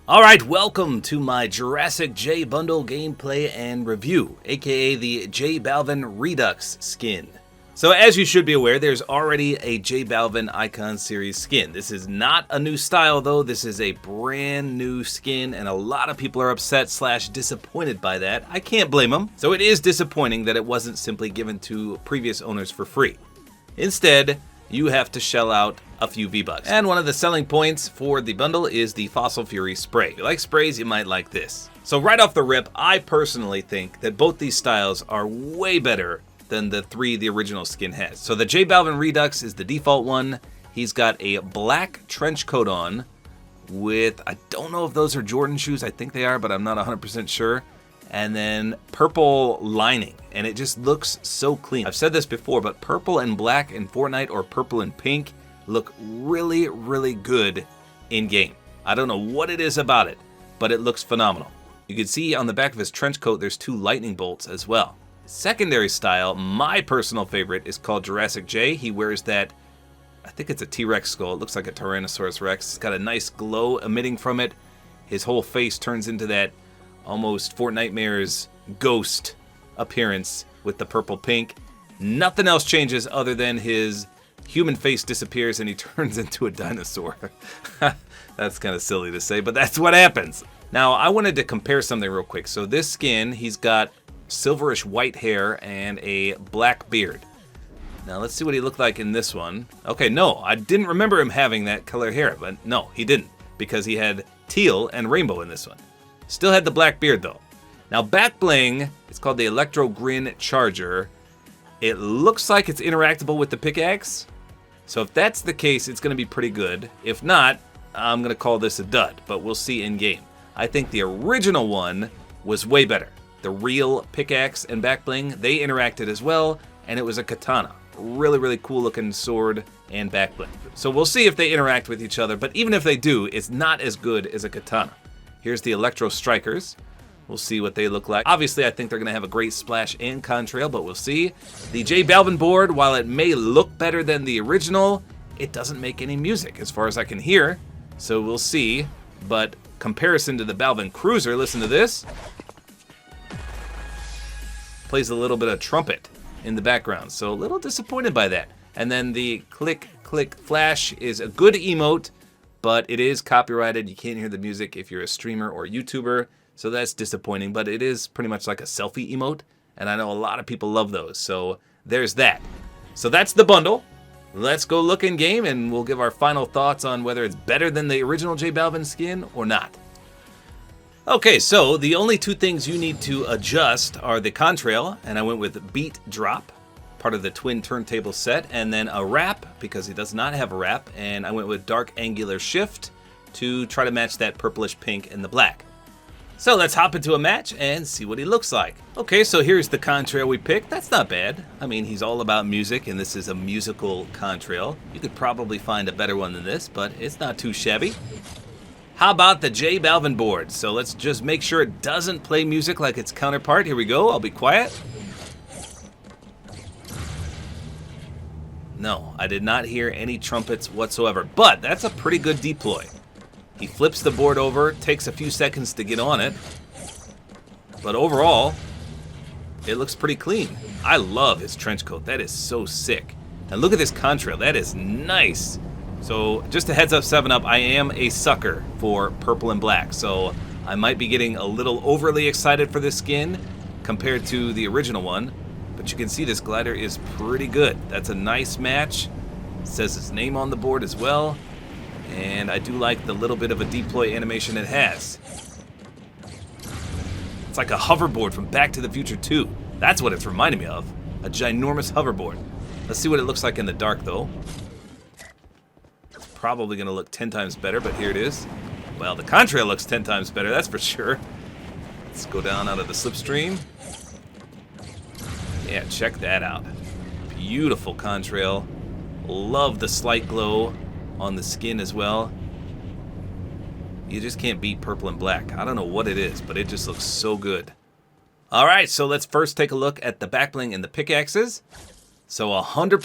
Alright, welcome to my Jurassic J Bundle gameplay and review, aka the J Balvin Redux skin. So as you should be aware, there's already a J Balvin Icon Series skin. This is not a new style though, this is a brand new skin and a lot of people are upset / disappointed by that. I can't blame them. So it is disappointing that it wasn't simply given to previous owners for free. Instead, you have to shell out a few V-Bucks. And one of the selling points for the bundle is the Fossil Fury spray. If you like sprays, you might like this. So right off the rip, I personally think that both these styles are way better than the three the original skin has. So the J Balvin Redux is the default one. He's got a black trench coat on with, I don't know if those are Jordan shoes, I think they are, but I'm not 100% sure. And then purple lining, and it just looks so clean. I've said this before, but purple and black in Fortnite or purple and pink look really, really good in game. I don't know what it is about it, but it looks phenomenal. You can see on the back of his trench coat, there's 2 lightning bolts as well. Secondary style, my personal favorite, is called Jurassic J. He wears that, I think it's a T-Rex skull. It looks like a Tyrannosaurus Rex. It's got a nice glow emitting from it. His whole face turns into that almost Fortnitemare's ghost appearance with the purple pink. Nothing else changes other than his human face disappears and he turns into a dinosaur. That's kind of silly to say, but that's what happens. Now, I wanted to compare something real quick. So this skin, he's got silverish white hair and a black beard. Now let's see what he looked like in this one. Okay, no, I didn't remember him having that color hair, but no, he didn't, because he had teal and rainbow in this one. Still had the black beard though. Now back bling, it's called the Electro Grin Charger. It looks like it's interactable with the pickaxe. So if that's the case, it's going to be pretty good. If not, I'm going to call this a dud, but we'll see in game. I think the original one was way better. The real pickaxe and back bling, they interacted as well, and it was a katana. Really, really cool looking sword and back bling. So we'll see if they interact with each other, but even if they do, it's not as good as a katana. Here's the Electro Strikers. We'll see what they look like. Obviously, I think they're going to have a great splash and contrail, but we'll see. The J Balvin board, while it may look better than the original, it doesn't make any music as far as I can hear. So we'll see. But comparison to the Balvin Cruiser, listen to this. Plays a little bit of trumpet in the background, so a little disappointed by that. And then the click, click, flash is a good emote, but it is copyrighted. You can't hear the music if you're a streamer or YouTuber, so that's disappointing, but it is pretty much like a selfie emote, and I know a lot of people love those, so there's that. So that's the bundle. Let's go look in game, and we'll give our final thoughts on whether it's better than the original J Balvin skin or not. Okay, so the only 2 things you need to adjust are the contrail, and I went with Beat Drop, part of the twin turntable set, and then a wrap, because he does not have a wrap, and I went with Dark Angular Shift to try to match that purplish pink and the black. So let's hop into a match and see what he looks like. Okay, so here's the contrail we picked. That's not bad. I mean, he's all about music, and this is a musical contrail. You could probably find a better one than this, but it's not too shabby. How about the J Balvin board? So let's just make sure it doesn't play music like its counterpart. Here we go, I'll be quiet. No, I did not hear any trumpets whatsoever, but that's a pretty good deploy. He flips the board over, takes a few seconds to get on it, but overall, it looks pretty clean. I love his trench coat. That is so sick. And look at this contrail. That is nice. So just a heads up, 7-Up, I am a sucker for purple and black, so I might be getting a little overly excited for this skin compared to the original one. But you can see this glider is pretty good. That's a nice match. It says his name on the board as well. And I do like the little bit of a deploy animation it has. It's like a hoverboard from Back to the Future 2. That's what it's reminding me of. A ginormous hoverboard. Let's see what it looks like in the dark though. It's probably going to look 10 times better, but here it is. Well, the contrail looks 10 times better, that's for sure. Let's go down out of the slipstream. Yeah, check that out. Beautiful contrail. Love the slight glow on the skin as well. You just can't beat purple and black. I don't know what it is, but it just looks so good. Alright, so let's first take a look at the back bling and the pickaxes. So 100%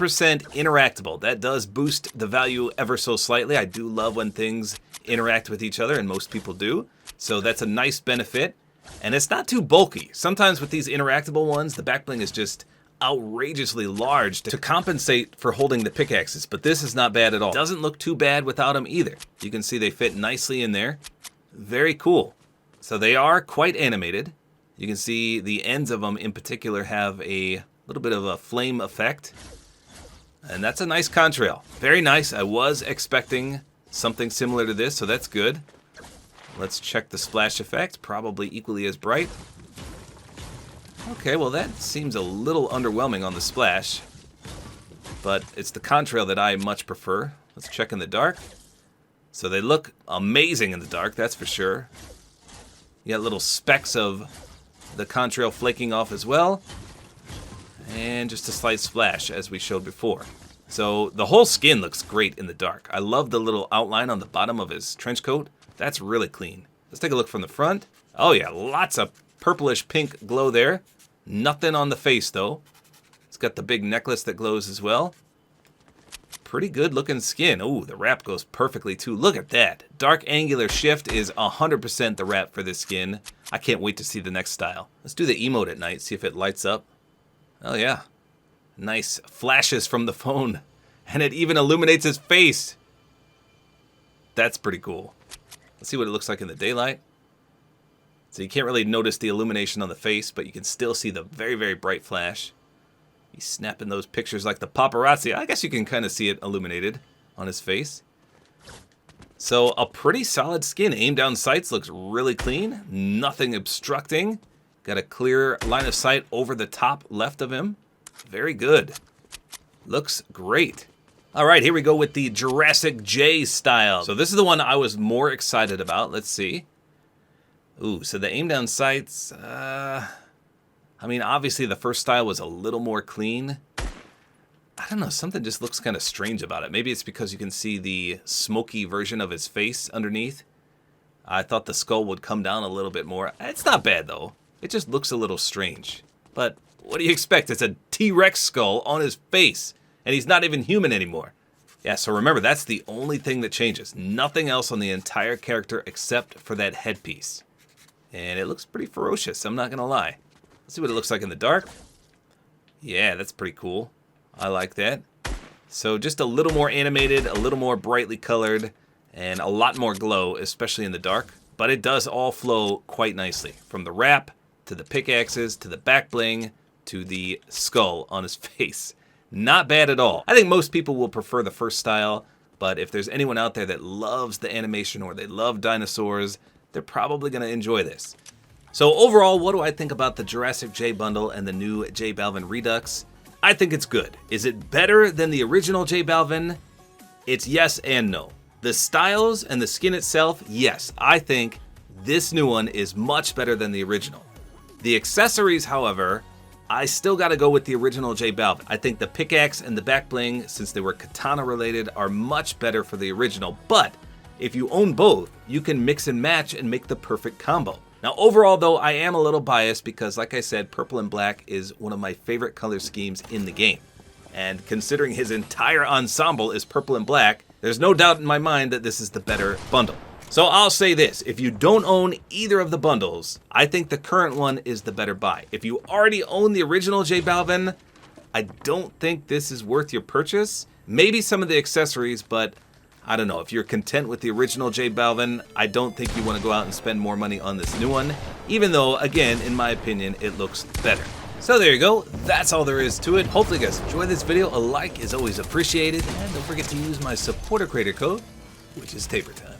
interactable. That does boost the value ever so slightly. I do love when things interact with each other, and most people do. So that's a nice benefit. And it's not too bulky. Sometimes with these interactable ones, the back bling is just outrageously large to compensate for holding the pickaxes. But this is not bad at all. Doesn't look too bad without them either. You can see they fit nicely in there. Very cool. So they are quite animated. You can see the ends of them in particular have a little bit of a flame effect. And that's a nice contrail. Very nice. I was expecting something similar to this, so that's good. Let's check the splash effect. Probably equally as bright. Okay, well that seems a little underwhelming on the splash. But it's the contrail that I much prefer. Let's check in the dark. So they look amazing in the dark, that's for sure. You got little specks of the contrail flaking off as well. And just a slight splash, as we showed before. So the whole skin looks great in the dark. I love the little outline on the bottom of his trench coat. That's really clean. Let's take a look from the front. Oh yeah, lots of purplish pink glow there. Nothing on the face though. It's got the big necklace that glows as well. Pretty good looking skin. Ooh, the wrap goes perfectly too. Look at that. Dark angular shift is 100% the wrap for this skin. I can't wait to see the next style. Let's do the emote at night, see if it lights up. Oh yeah. Nice flashes from the phone. And it even illuminates his face. That's pretty cool. Let's see what it looks like in the daylight. So you can't really notice the illumination on the face, but you can still see the very, very bright flash. He's snapping those pictures like the paparazzi. I guess you can kind of see it illuminated on his face. So a pretty solid skin. Aim down sights looks really clean. Nothing obstructing. Got a clear line of sight over the top left of him. Very good. Looks great. All right, here we go with the Jurassic J style. So this is the one I was more excited about. Let's see. Ooh, so the aim down sights, I mean, obviously the first style was a little more clean. I don't know, something just looks kind of strange about it. Maybe it's because you can see the smoky version of his face underneath. I thought the skull would come down a little bit more. It's not bad though. It just looks a little strange. But what do you expect? It's a T-Rex skull on his face. And he's not even human anymore. Yeah, so remember, that's the only thing that changes. Nothing else on the entire character except for that headpiece. And it looks pretty ferocious, I'm not gonna lie. Let's see what it looks like in the dark. Yeah, that's pretty cool. I like that. So just a little more animated, a little more brightly colored, and a lot more glow, especially in the dark. But it does all flow quite nicely. From the wrap, to the pickaxes, to the back bling, to the skull on his face. Not bad at all. I think most people will prefer the first style, but if there's anyone out there that loves the animation or they love dinosaurs, they're probably going to enjoy this. So overall, what do I think about the Jurassic J bundle and the new J Balvin Redux? I think it's good. Is it better than the original J Balvin? It's yes and no. The styles and the skin itself, yes, I think this new one is much better than the original. The accessories, however, I still got to go with the original J Balvin. I think the pickaxe and the back bling, since they were katana related, are much better for the original. But if you own both, you can mix and match and make the perfect combo. Now overall though, I am a little biased because like I said, purple and black is one of my favorite color schemes in the game. And considering his entire ensemble is purple and black, there's no doubt in my mind that this is the better bundle. So I'll say this, if you don't own either of the bundles, I think the current one is the better buy. If you already own the original J Balvin, I don't think this is worth your purchase. Maybe some of the accessories, but I don't know. If you're content with the original J Balvin, I don't think you want to go out and spend more money on this new one, even though, again, in my opinion, it looks better. So there you go. That's all there is to it. Hopefully you guys enjoyed this video. A like is always appreciated, and don't forget to use my Support-A-Creator Code, which is tabortime.